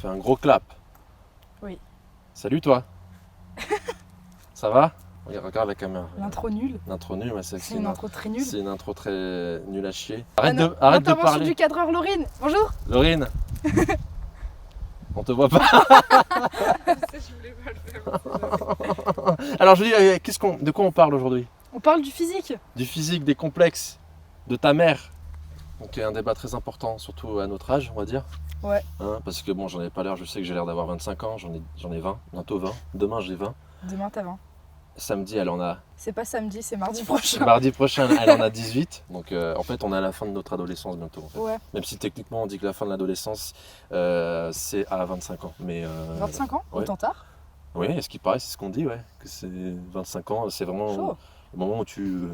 fait un gros clap. Oui. Salut toi. Ça va? Regarde la caméra. L'intro nulle. L'intro nulle, ouais, C'est une intro très nulle. C'est une intro très nulle à chier. Arrête de Intervention parler. du cadreur Laurine. Bonjour. Laurine. On te voit pas. Je voulais pas le faire. Alors je dis, de quoi on parle aujourd'hui? On parle du physique. Du physique, des complexes, de ta mère. Donc un débat très important, surtout à notre âge, on va dire. Ouais. Hein, parce que bon, j'en ai pas l'air, je sais que j'ai l'air d'avoir 25 ans, j'en ai 20, bientôt 20. Demain j'ai 20. Demain t'as 20. Samedi, elle en a. C'est pas samedi, c'est mardi prochain. Mardi prochain, elle en a 18. Donc en fait, on est à la fin de notre adolescence bientôt. En fait. Ouais. Même si techniquement, on dit que la fin de l'adolescence, c'est à 25 ans. Mais, 25 ans, ouais. Autant tard. Oui, est-ce qu'il paraît, c'est ce qu'on dit, ouais. Que c'est 25 ans, c'est vraiment Chaud. le moment où tu.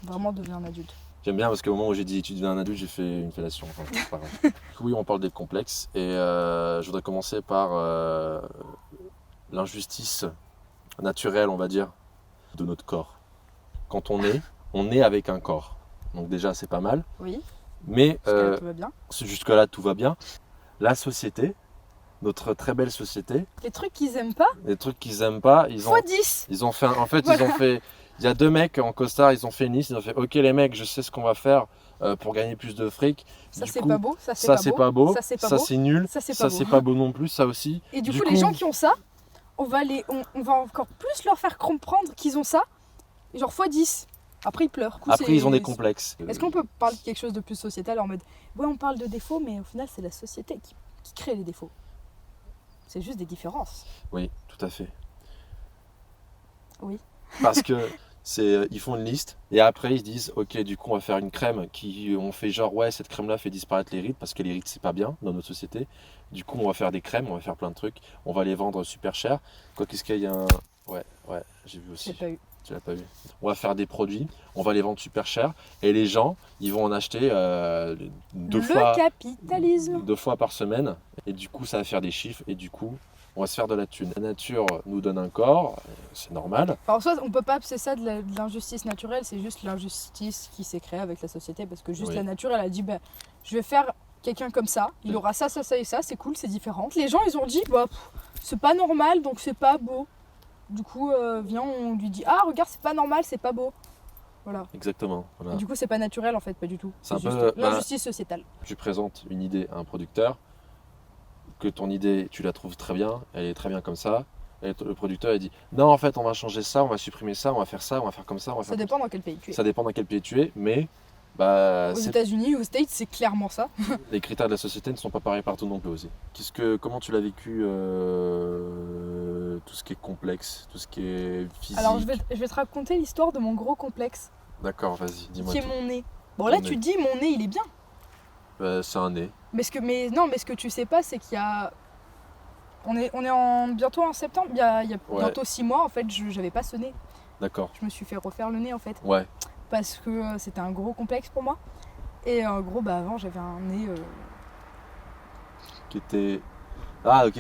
Vraiment devenir un adulte. J'aime bien parce qu'au moment où j'ai dit tu deviens un adulte, j'ai fait une fellation. Enfin, c'est pas grave. Oui, on parle des complexes. Et je voudrais commencer par l'injustice naturelle, on va dire, de notre corps. Quand on est avec un corps. Donc déjà, c'est pas mal. Oui. Mais Jusqu'à là, tout va bien. jusque-là, tout va bien. La société, notre très belle société, Les trucs qu'ils aiment pas, les trucs qu'ils aiment pas, ils ont x10. fait, en fait, Voilà. ils ont fait. Il y a deux mecs en costard, ils ont fait une liste, ils ont fait ok les mecs, je sais ce qu'on va faire pour gagner plus de fric. Ça Du c'est coup, pas beau, ça Ça c'est pas beau, ça c'est pas ça beau, c'est nul, ça c'est pas ça beau. c'est pas beau non plus, ça aussi. Et du coup, les gens qui ont ça, on va encore plus leur faire comprendre qu'ils ont ça. Et genre x10. Après ils pleurent. Du coup, Après ils ont des complexes. Est-ce qu'on peut parler de quelque chose de plus sociétal en mode ouais on parle de défauts mais au final c'est la société qui crée les défauts. C'est juste des différences. Oui, tout à fait. Oui. Parce que ils font une liste et après ils se disent ok du coup on va faire une crème qui on fait genre ouais cette crème là fait disparaître les rides parce que les rides c'est pas bien dans notre société. Du coup on va faire des crèmes, on va faire plein de trucs, on va les vendre super cher. Quoi qu'est-ce qu'il y a un... Ouais, j'ai vu aussi. J'ai pas eu. Tu l'as pas vu. On va faire des produits, on va les vendre super cher et les gens ils vont en acheter Le capitalisme. 2 fois par semaine et du coup ça va faire des chiffres et du coup on va se faire de la thune. La nature nous donne un corps, c'est normal. Enfin, en soi, on peut pas appeler ça de l'injustice naturelle, c'est juste l'injustice qui s'est créée avec la société parce que juste Oui. la nature elle a dit bah je vais faire quelqu'un comme ça, il aura ça, ça, ça et ça, c'est cool, c'est différent. Les gens ils ont dit bah c'est pas normal donc c'est pas beau. Du coup, viens, on lui dit ah regarde c'est pas normal, c'est pas beau. Voilà. Exactement. Voilà. Et du coup c'est pas naturel en fait, pas du tout. C'est un juste peu, l'injustice sociétale. Tu présentes une idée à un producteur, que ton idée tu la trouves très bien, elle est très bien comme ça, et le producteur il dit non en fait on va changer ça, on va supprimer ça, on va faire comme ça, on va Ça faire dépend dans quel pays tu es. Ça dépend dans quel pays tu es, mais bah, Aux États-Unis, aux States, c'est clairement ça. les critères de la société ne sont pas pareils partout non plus aussi. Comment tu l'as vécu tout ce qui est complexe, tout ce qui est physique? Alors je vais te raconter l'histoire de mon gros complexe. D'accord, vas-y, dis-moi Qui est tout. mon nez. Bon là Ton tu nez. te dis mon nez il est bien. C'est un nez. Mais ce que tu sais pas c'est qu'il y a... On est bientôt en septembre, il y a Ouais. bientôt 6 mois en fait, j'avais pas ce nez. D'accord. Je me suis fait refaire le nez en fait. Ouais. Parce que c'était un gros complexe pour moi. Et en gros bah avant j'avais un nez... Qui était... Ah ok.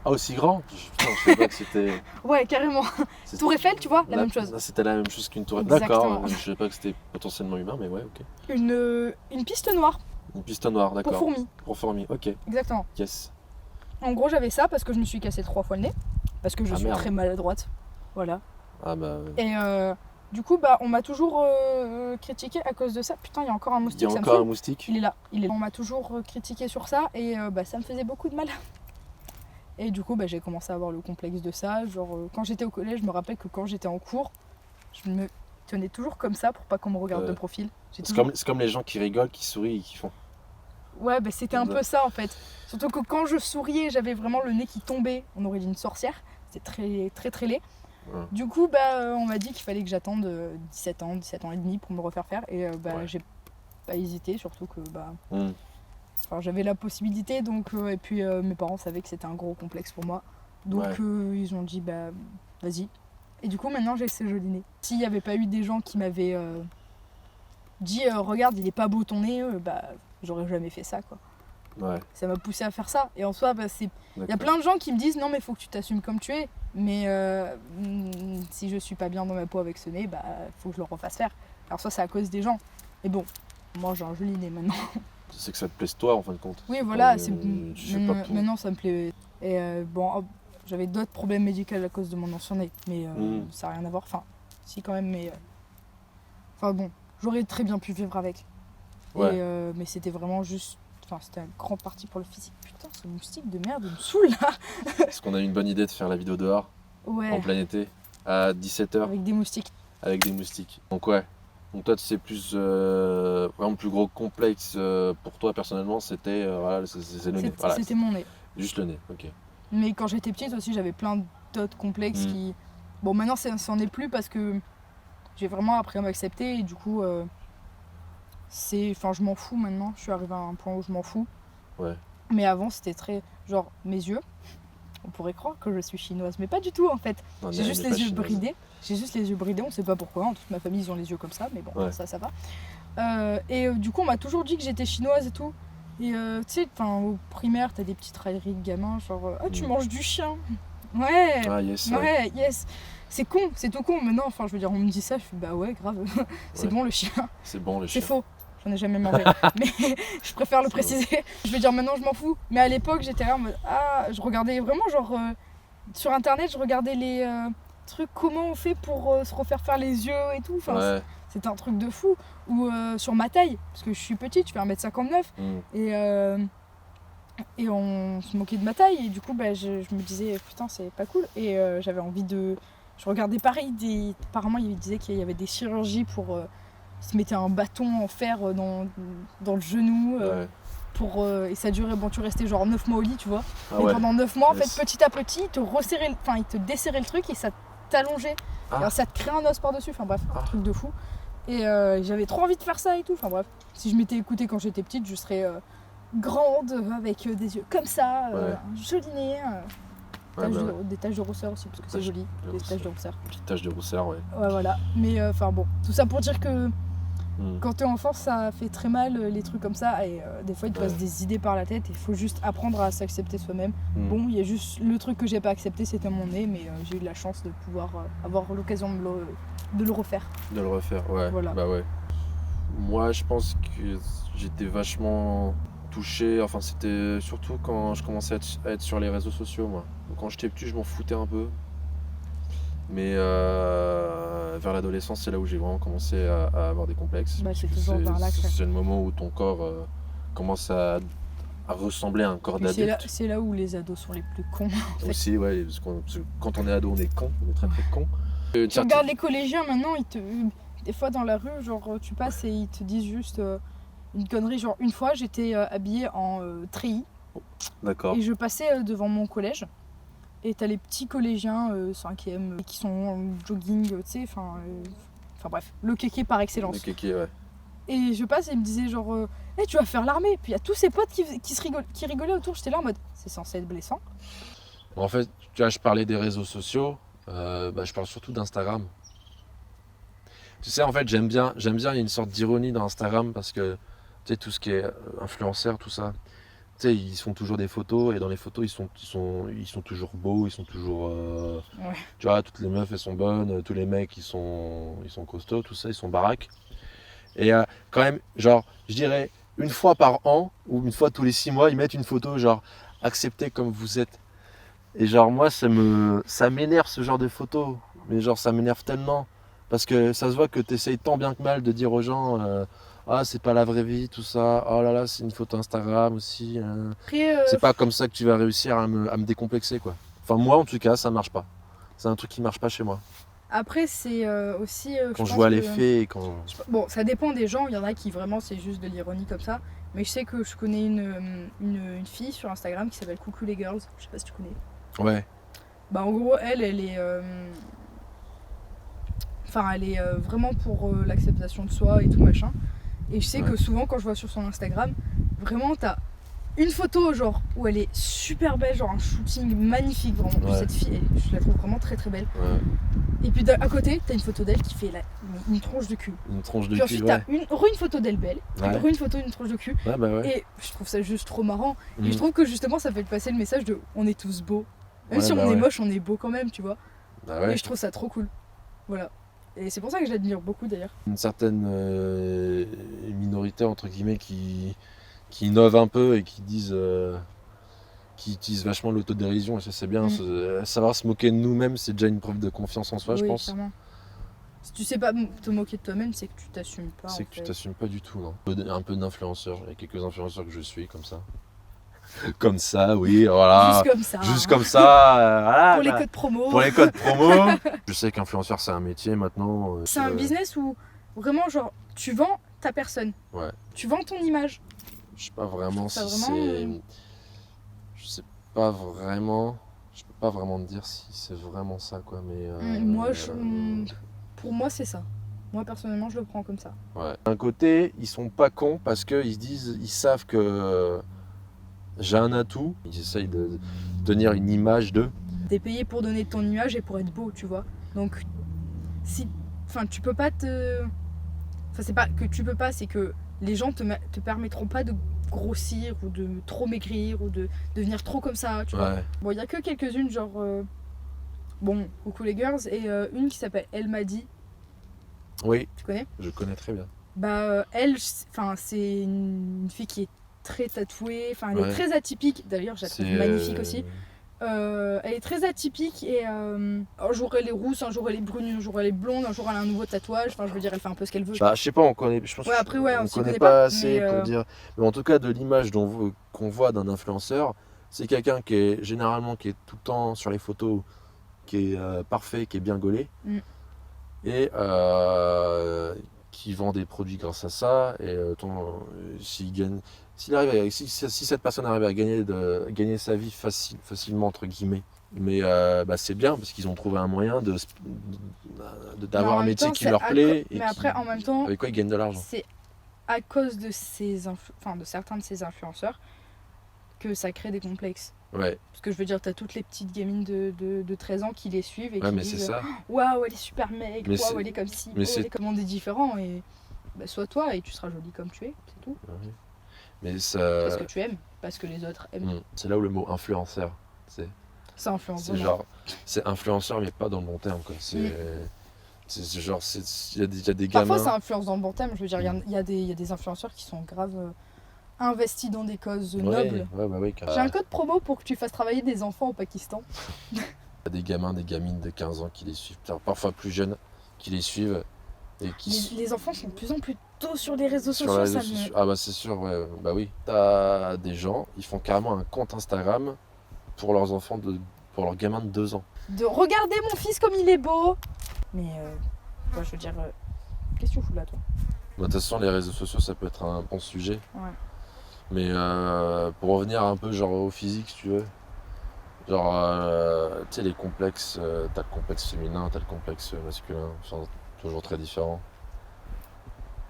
Ah aussi grand? Putain, je savais pas que c'était... Ouais carrément. Tour Eiffel tu vois, la même chose. C'était la même chose qu'une tour Eiffel. Exactement. D'accord, je savais pas que c'était potentiellement humain, mais ouais, ok. Une piste noire Une piste noire, d'accord. pour fourmis. Pour fourmis, ok. Exactement. Yes. En gros j'avais ça parce que je me suis cassé 3 fois le nez. Parce que je Ah, suis merde. très maladroite. Voilà. Ah bah... Et du coup, bah, on m'a toujours critiqué à cause de ça. Putain, il y a encore un Il y moustique, a ça me encore un saoule. moustique? Il est là. On m'a toujours critiqué sur ça et bah, ça me faisait beaucoup de mal. Et du coup, bah, j'ai commencé à avoir le complexe de ça. Genre, quand j'étais au collège, je me rappelle que quand j'étais en cours, je me tenais toujours comme ça pour pas qu'on me regarde de profil. C'est comme les gens qui rigolent, qui sourient et qui font... Ouais, bah, c'était un peu ça en fait. Surtout que quand je souriais, j'avais vraiment le nez qui tombait. On aurait dit une sorcière. C'était très très très laid. Ouais. Du coup, bah, on m'a dit qu'il fallait que j'attende 17 ans et demi pour me refaire faire. Et bah, Ouais. j'ai pas hésité, surtout que bah, Hmm. enfin, j'avais la possibilité. Donc, et puis mes parents savaient que c'était un gros complexe pour moi. Donc Ouais. ils ont dit, bah vas-y. Et du coup, maintenant j'ai ce joli nez. S'il n'y avait pas eu des gens qui m'avaient dit, regarde, il est pas beau ton nez, bah j'aurais jamais fait ça quoi. Ouais. Ça m'a poussé à faire ça. Et en soi, bah, il y a D'accord. plein de gens qui me disent non mais faut que tu t'assumes comme tu es. Mais si je suis pas bien dans ma peau avec ce nez, bah faut que je le refasse faire. Alors ça c'est à cause des gens. Et bon, moi j'ai un joli nez maintenant. c'est que ça te plaise toi en fin de compte. Oui, voilà, tu fais pas pour... maintenant ça me plaît. Et bon, j'avais d'autres problèmes médicaux à cause de mon ancien nez, mais ça n'a rien à voir. Enfin, si quand même, mais. Enfin bon, j'aurais très bien pu vivre avec. Ouais. Mais c'était vraiment juste. Enfin, c'était un grand parti pour le physique. Putain, ce moustique de merde, il me saoule là. Est-ce qu'on a une bonne idée de faire la vidéo dehors, en Ouais, plein été, à 17h, avec des moustiques. avec des moustiques? Donc ouais. Donc toi, c'est plus... vraiment le plus gros complexe pour toi personnellement, c'était voilà, c'est le nez. Voilà, C'était mon nez. juste le nez, ok. Mais quand j'étais petite aussi, j'avais plein d'autres complexes qui. Bon, maintenant, ça n'en est plus parce que j'ai vraiment appris à m'accepter et du coup, enfin, je m'en fous maintenant. Je suis arrivée à un point où je m'en fous. Ouais. Mais avant, c'était très. Genre, mes yeux. On pourrait croire que je suis chinoise, mais pas du tout en fait. Non, J'ai juste les yeux bridés. J'ai juste les yeux bridés, on sait pas pourquoi. En toute ma famille, ils ont les yeux comme ça, mais bon, Ouais. ça va. Du coup, on m'a toujours dit que j'étais chinoise et tout. Et tu sais, au primaire, t'as des petites railleries de gamins, genre ah, tu manges du chien. Ouais, Ah yes. ouais, yes. C'est con, c'est tout con. Maintenant, enfin, je veux dire, on me dit ça, je fais bah ouais, grave. C'est Ouais. bon le chien. C'est bon le C'est chien. faux. J'en ai jamais mangé. Mais je préfère le préciser. Je veux dire, maintenant, je m'en fous. Mais à l'époque, j'étais là en mode ah, je regardais vraiment genre. Sur internet, je regardais les trucs, comment on fait pour se refaire faire les yeux et tout. Enfin, Ouais. c'était un truc de fou. Ou sur ma taille, parce que je suis petite, je fais 1m59. Et on se moquait de ma taille. Et du coup, bah, je me disais, putain, c'est pas cool. Et j'avais envie de. Je regardais pareil, apparemment, il disait qu'il y avait des chirurgies pour. Ils se mettaient un bâton en fer dans le genou. Ouais. Et ça durait, bon, tu restais genre 9 mois au lit, tu vois. Ah Mais ouais. pendant 9 mois, en Yes. fait, petit à petit, ils te desserraient le truc et ça t'allongeait. Ah. Alors ça te crée un os par-dessus, enfin bref, un Ah. truc de fou. Et j'avais trop envie de faire ça et tout, enfin bref. Si je m'étais écoutée quand j'étais petite, je serais grande, avec des yeux comme ça, un joli nez, Ouais, bah ouais. des taches de rousseur aussi, parce que c'est joli, des taches de rousseur. Petite tache de rousseur, ouais. Ouais, voilà. Mais enfin bon, tout ça pour dire que Mm. quand t'es enfant, ça fait très mal les trucs comme ça. Et des fois, il te passe des idées par la tête. Il faut juste apprendre à s'accepter soi-même. Mm. Bon, il y a juste le truc que j'ai pas accepté, c'était mon nez. Mais j'ai eu de la chance de pouvoir avoir l'occasion de le refaire. De le refaire, ouais. Voilà. Bah ouais. Moi, je pense que j'étais vachement touché. Enfin, c'était surtout quand je commençais à être sur les réseaux sociaux, moi. Donc, quand j'étais petit, je m'en foutais un peu. Mais vers l'adolescence, c'est là où j'ai vraiment commencé à avoir des complexes. Bah, Parce c'est que toujours vers là que c'est le moment où ton corps commence à ressembler à un corps Puis d'adulte. c'est là où les ados sont les plus cons. En fait. Aussi, ouais, parce que quand on est ado, on est con, on est très très con. Tu regardes les collégiens maintenant, des fois dans la rue, genre tu passes et ils te disent juste une connerie. Genre une fois, j'étais habillée en treillis. D'accord. Et je passais devant mon collège. Et t'as les petits collégiens 5e qui sont en jogging, tu sais, enfin bref, le kéké par excellence. Le kéké, ouais. Et je passe et ils me disaient genre, hey, tu vas faire l'armée. Puis il y a tous ces potes qui rigolaient autour, j'étais là en mode, c'est censé être blessant. En fait, tu vois, je parlais des réseaux sociaux, je parle surtout d'Instagram. Tu sais, en fait, j'aime bien, il y a une sorte d'ironie dans Instagram parce que, tu sais, tout ce qui est influenceur, tout ça, tu sais, ils font toujours des photos et dans les photos, ils sont toujours beaux, ils sont toujours... Ouais. Tu vois, toutes les meufs, elles sont bonnes, tous les mecs, ils sont costauds, tout ça, ils sont baraques. Et quand même, genre, je dirais, une fois par an ou une fois tous les 6 mois, ils mettent une photo, genre, acceptez comme vous êtes. Et genre, moi, ça m'énerve ce genre de photos. Mais genre, ça m'énerve tellement. Parce que ça se voit que tu essayes tant bien que mal de dire aux gens ah, c'est pas la vraie vie, tout ça. Oh là là, c'est une photo Instagram aussi. Après, C'est pas comme ça que tu vas réussir à me décomplexer, quoi. Enfin, moi, en tout cas, ça marche pas. C'est un truc qui marche pas chez moi. Après, c'est aussi. Quand je vois les faits et quand. Bon, ça dépend des gens. Il y en a qui vraiment, c'est juste de l'ironie comme ça. Mais je sais que je connais une fille sur Instagram qui s'appelle Coucou les Girls. Je sais pas si tu connais. Ouais. Bah, en gros, elle est. Enfin, elle est vraiment pour l'acceptation de soi et tout machin. Et je sais que souvent, quand je vois sur son Instagram, vraiment, t'as une photo genre où elle est super belle, genre un shooting magnifique, vraiment. Cette fille, je la trouve vraiment très très belle. Ouais. Et puis à côté, t'as une photo d'elle qui fait une tronche de cul. Une tronche de puis cul, ensuite, ouais. t'as une photo d'elle belle, une photo d'une tronche de cul. Ouais, bah ouais. Et je trouve ça juste trop marrant. Et je trouve que justement, ça fait passer le message de on est tous beaux. Même si on est moche, on est beau quand même, tu vois. Bah ouais. Et je trouve ça trop cool. Voilà. Et c'est pour ça que je l'admire beaucoup d'ailleurs. Une certaine minorité, entre guillemets, qui qui innovent un peu et qui disent qui utilisent vachement l'autodérision, et ça c'est bien. Savoir se moquer de nous-mêmes, c'est déjà une preuve de confiance en soi, je Oui, pense. clairement. Si tu sais pas te moquer de toi-même, c'est que tu t'assumes pas. C'est en que tu fait. t'assumes pas du tout, non. Un peu d'influenceurs, il y a quelques influenceurs que je suis comme ça. Comme ça, oui, voilà. Juste comme ça. Juste comme ça, voilà. Pour les codes promo. Pour les codes promo. Je sais qu'influenceur c'est un métier maintenant. C'est un business où vraiment, genre, tu vends ta personne. Ouais. Tu vends ton image. Je sais pas vraiment Ça si vraiment, c'est. Je sais pas vraiment. Je peux pas vraiment te dire si c'est vraiment ça, quoi. Mais. Moi, pour moi, c'est ça. Moi, personnellement, je le prends comme ça. Ouais. D'un côté, ils sont pas cons parce qu'ils se disent, ils savent que j'ai un atout. Ils essayent de tenir une image d'eux. T'es payé pour donner ton image et pour être beau, tu vois. Donc, si. Enfin, tu peux pas te. Enfin, c'est pas que tu peux pas, c'est que les gens te permettront pas de grossir ou de trop maigrir ou de devenir trop comme ça, tu vois. Ouais. Bon, il y a que quelques-unes, genre. Bon, coucou les girls, et une qui s'appelle Elle m'a dit. Oui, Tu connais? je connais très bien. Bah, elle, c'est une fille qui est très tatouée, enfin, elle Ouais. est très atypique. D'ailleurs, je la trouve magnifique aussi. Elle est très atypique et un jour elle est rousse, un jour elle est brune, un jour elle est blonde, un jour elle a un nouveau tatouage. Enfin, je veux dire, elle fait un peu ce qu'elle veut. Bah, je sais pas, on connaît. Je pense Ouais, après, ouais, on s'y connaît connaît pas pas, assez mais, pour dire. Mais en tout cas, de l'image qu'on voit d'un influenceur, c'est quelqu'un qui est généralement qui est tout le temps sur les photos, qui est parfait, qui est bien gaulé. Mm. Et qui vend des produits grâce à ça. Et si cette personne arrive à gagner sa vie facilement, entre guillemets, mais bah, c'est bien parce qu'ils ont trouvé un moyen d'avoir Mais en un même métier temps, qui c'est leur plaît. Et mais après, en même temps, avec quoi ils gagnent de l'argent. c'est à cause de de certains de ces influenceurs que ça crée des complexes. Ouais, Parce que je veux dire, t'as toutes les petites gamines de 13 ans qui les suivent et ouais, qui mais c'est disent ça. waouh, elle est super maigre, Mais waouh, elle est comme ci, mais oh, c'est- elle est comme on est différent. Et bah, sois toi et tu seras jolie comme tu es, c'est tout. Ouais. Mais Parce que tu aimes, parce que les autres aiment. c'est là où le mot influenceur, Ça influence c'est vraiment. genre, c'est influenceur mais pas dans le bon terme, quoi. C'est genre, il y a des Parfois, gamins. ça influence dans le bon thème. Je veux dire, il y a des influenceurs qui sont grave investis dans des causes nobles. Ouais, bah oui, J'ai un code promo pour que tu fasses travailler des enfants au Pakistan. Il y a des gamins, des gamines de 15 ans qui les suivent, parfois plus jeunes, qui les suivent et qui Les enfants sont de plus en plus tôt sur les réseaux sur sociaux. les Ça réseaux me... sociaux. Ah bah c'est sûr, ouais, bah oui. T'as des gens, ils font carrément un compte Instagram pour leurs enfants, pour leurs gamins de 2 ans. De regarder mon fils comme il est beau. Mais ouais, je veux dire, qu'est-ce que tu fous là, toi? De toute façon, les réseaux sociaux, ça peut être un bon sujet. Ouais. Mais pour revenir un peu genre au physique, si tu veux, genre, tu sais, les complexes, t'as le complexe féminin, t'as le complexe masculin, sont toujours très différents.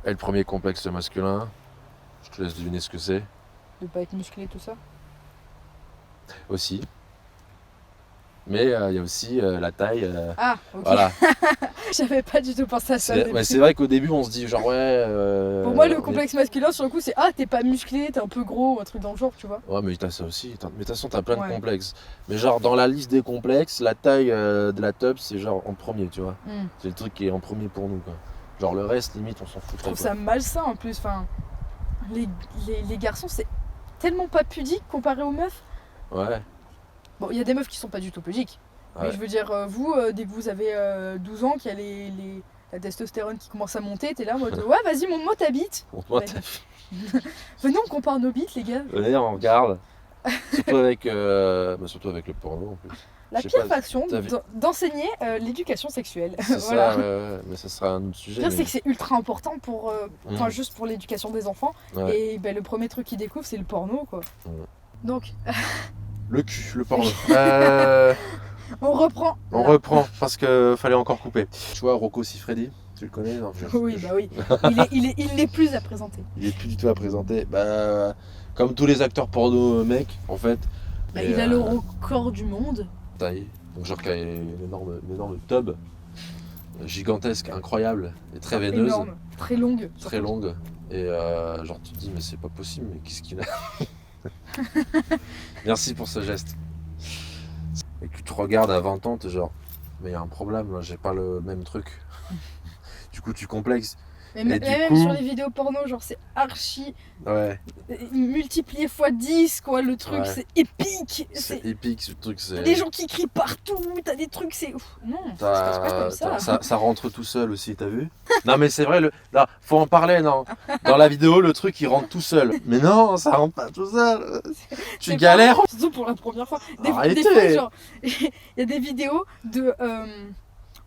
Et le premier complexe masculin, je te laisse deviner ce que c'est, De pas être musclé, tout ça. aussi. Mais il y a aussi la taille, Ah, ok. voilà. J'avais pas du tout pensé à ça. au C'est début. ouais, c'est vrai qu'au début, on se dit genre, ouais. Pour moi, le complexe masculin, sur le coup, c'est ah, t'es pas musclé, t'es un peu gros, ou un truc dans le genre, tu vois. Ouais, mais t'as ça aussi. Mais de toute façon, t'as plein Ouais. de complexes. Mais genre, dans la liste des complexes, la taille de la tub, c'est genre en premier, tu vois. C'est le truc qui est en premier pour nous, quoi. Genre, le reste, limite, on s'en Je fout. trouve ça malsain en plus. Enfin, les garçons, c'est tellement pas pudique comparé aux meufs. Ouais. Bon, il y a des meufs qui sont pas du tout pudiques. Mais Ouais. je veux dire, vous, dès que vous avez 12 ans, qu'il y a la testostérone qui commence à monter, t'es là en mode ouais, vas-y, montre-moi ta bite. Montre-moi Ouais. ta- Venez, on compare nos bites, les gars. Venez, on regarde. Surtout avec le porno en plus. La Je sais pire pas, façon t'as vu- d'enseigner l'éducation sexuelle. C'est Voilà. ça, ouais. Mais ça sera un autre sujet. Le pire, c'est mais- que c'est ultra important pour, enfin, Mm. juste pour l'éducation des enfants. Ouais. Et ben, le premier truc qu'ils découvrent, c'est le porno, quoi. Mm. Donc, Le cul, le porno. on reprend. On là. reprend parce que fallait encore couper. Tu vois, Rocco Siffredi, tu le connais? Non, Oui, bah oui. Il n'est plus à présenter. Il est plus du tout à présenter. Bah, comme tous les acteurs porno mecs, en fait. Bah, Et, il a le record du monde. taille. Donc genre qui a une énorme tub gigantesque, incroyable et très veineuse, Énorme, très longue. très longue. Et genre tu te dis mais c'est pas possible, mais qu'est-ce qu'il a? Merci pour ce geste. Et que tu te regardes à 20 ans, t'es genre mais il y a un problème là, j'ai pas le même truc. Du coup tu complexes. Mais Et même du même coup- sur les vidéos porno, genre c'est archi Ouais, multiplié x 10 quoi, le truc Ouais. c'est épique. c'est épique ce truc. T'as des gens qui crient partout, t'as des trucs, c'est ouf. Non, ça se passe pas comme ça. Ça rentre tout seul aussi, t'as vu? Non mais c'est vrai, là, faut en parler, non? Dans la vidéo, le truc il rentre tout seul. Mais non, ça rentre pas tout seul. Tu C'est galères. pas- Surtout pour la première fois. Arrêtez. Fois, genre, il y a des vidéos de.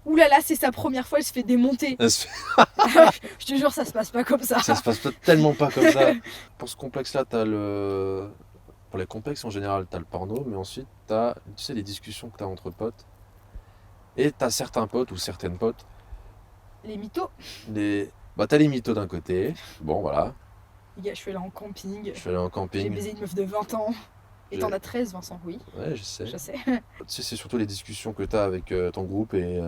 Ouh là là, c'est sa première fois, elle se fait démonter. Je te jure, ça se passe pas comme ça. Ça se passe tellement pas comme ça. Pour ce complexe-là, pour les complexes en général, t'as le porno, mais ensuite t'as, tu sais, les discussions que t'as entre potes. Et t'as certains potes ou certaines potes, Les mythos. t'as les mythos d'un côté. Bon, voilà. Les gars, je suis allée en camping. Je suis allé en J'ai camping. baisé une meuf de 20 ans. Et J'ai- t'en as 13, Vincent, oui, Ouais, je sais. je sais. Tu sais, c'est surtout les discussions que tu as avec ton groupe et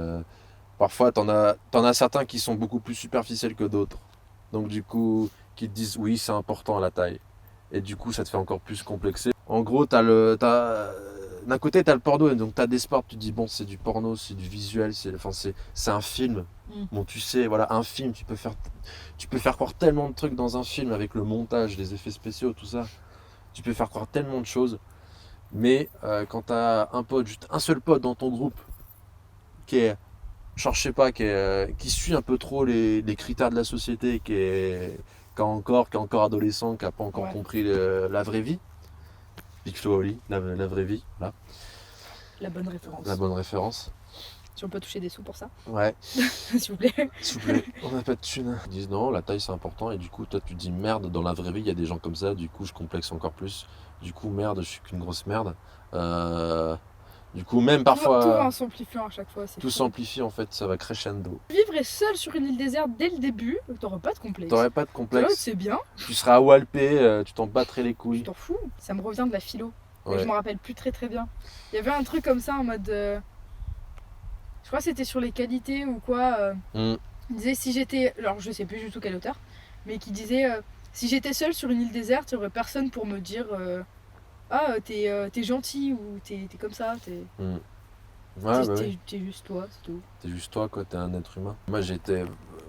parfois t'en as certains qui sont beaucoup plus superficiels que d'autres. Donc du coup, qui te disent oui, c'est important la taille. Et du coup, ça te fait encore plus complexer. En gros, d'un côté, tu as le porno et donc tu as des sports, tu te dis bon, c'est du porno, c'est du visuel, c'est un film. Mm. Bon, tu sais, voilà, un film, tu peux faire croire tellement de trucs dans un film avec le montage, les effets spéciaux, tout ça. Tu peux faire croire tellement de choses. Mais quand t'as un pote, juste un seul pote dans ton groupe, qui est, genre je sais pas, qui suit un peu trop les critères de la société, qui est encore adolescent, qui a pas encore Ouais. compris la vraie vie, Big Flo et Oli, la vraie vie, là, La bonne référence. la bonne référence. Si on peut toucher des sous pour ça, Ouais, s'il vous plaît. s'il vous plaît, on n'a pas de thunes. Ils disent non, la taille c'est important, et du coup, toi tu te dis merde, dans la vraie vie, il y a des gens comme ça, du coup, je complexe encore plus. Du coup, merde, je suis qu'une grosse merde. Du coup, même Tout parfois, va en s'amplifiant à chaque fois. C'est tout fou. s'amplifie en fait, ça va crescendo. Vivre seul sur une île déserte dès le début, t'auras pas de complexe. T'aurais pas de Tu vois, complexe, c'est bien, tu seras à Walpé, tu t'en battrais les tu couilles. t'en fous. Ça me revient de la philo. Mais Ouais. je me rappelle plus très bien. Il y avait un truc comme ça en mode. Je crois que c'était sur les qualités ou quoi. Mm. Il disait si j'étais. Alors je sais plus du tout quel auteur. Mais qui disait si j'étais seule sur une île déserte, il n'y aurait personne pour me dire ah, t'es gentil ou t'es comme ça. Ouais, bah oui. T'es juste toi, c'est tout. T'es juste toi, quoi, t'es un être humain. Moi, j'ai été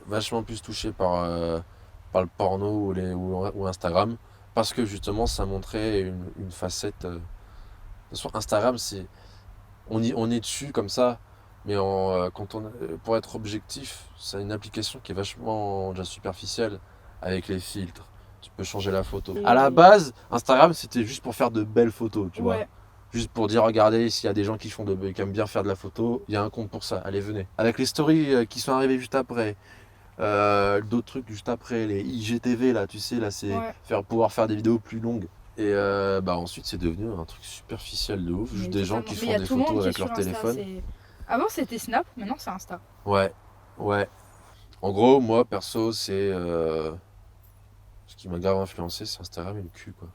vachement plus touché par le porno ou Instagram, parce que justement, ça montrait une facette. De toute façon, Instagram, on est dessus comme ça, mais pour être objectif, c'est une application qui est vachement déjà superficielle avec les filtres. Tu peux changer la photo. Et- À la base, Instagram, c'était juste pour faire de belles photos, tu vois. Ouais. Juste pour dire, regardez, s'il y a des gens qui aiment bien faire de la photo, il y a un compte pour ça, allez, venez. Avec les stories qui sont arrivées juste après, d'autres trucs juste après, les IGTV, là, tu sais, là, c'est Ouais. pouvoir faire des vidéos plus longues. Et ensuite, c'est devenu un truc superficiel de ouf, juste Mais des gens totalement. qui Mais font il y a des tout le monde photos qui est avec sur leur Insta, téléphone. Avant c'était Snap, maintenant c'est Insta. Ouais, ouais. En gros, moi, perso, c'est... ce qui m'a grave influencé, c'est Instagram et le cul, quoi.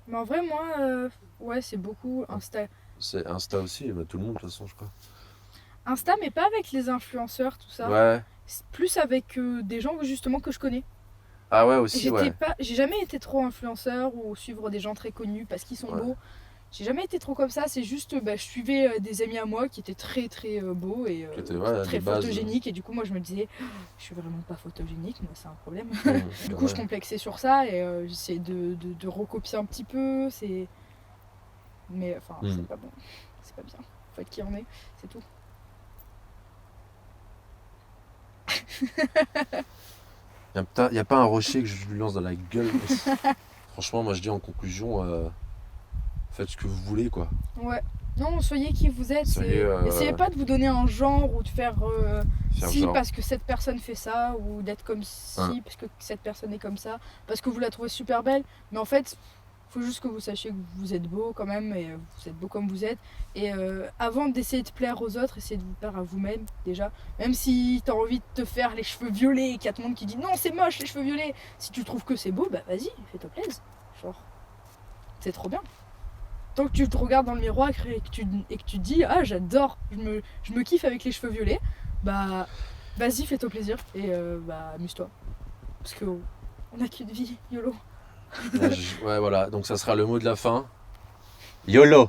Mais en vrai, moi, ouais, c'est beaucoup Insta. C'est Insta aussi, bah, tout le monde, de toute façon, je crois. Insta, mais pas avec les influenceurs, tout ça. Ouais. C'est plus avec des gens justement que je connais. Ah ouais, aussi, ouais. J'ai jamais été trop influenceur ou suivre des gens très connus parce qu'ils sont Ouais. beaux. J'ai jamais été trop comme ça. C'est juste, je suivais des amis à moi qui étaient très très beaux et Qui étaient, ouais, très de base. photogéniques. Et du coup, moi, je me disais, je suis vraiment pas photogénique, moi, c'est un problème. Mmh, Du coup, je complexais sur ça et j'essayais de recopier un petit peu. Mais enfin, Mm. c'est pas bon. C'est pas bien. Faut être qui on est, c'est tout. Y a pas un rocher que je lui lance dans la gueule. Franchement, moi je dis en conclusion, faites ce que vous voulez, quoi. Ouais. Non, soyez qui vous êtes. Soyez, Essayez pas de vous donner un genre ou de faire Faire si genre. parce que cette personne fait ça ou d'être comme si Hein. parce que cette personne est comme ça parce que vous la trouvez super belle. Mais en fait, faut juste que vous sachiez que vous êtes beau quand même et vous êtes beau comme vous êtes. Et avant d'essayer de plaire aux autres, essayez de vous plaire à vous-même déjà. Même si t'as envie de te faire les cheveux violets et qu'il y a tout le monde qui dit non c'est moche les cheveux violets. Si tu trouves que c'est beau, bah vas-y, fais-toi plaisir. Genre, c'est trop bien. Tant que tu te regardes dans le miroir et que tu te dis ah j'adore, je me kiffe avec les cheveux violets, bah vas-y fais-toi plaisir et bah amuse-toi. Parce que on a qu'une vie, YOLO. Ouais, voilà, donc ça sera le mot de la fin. YOLO!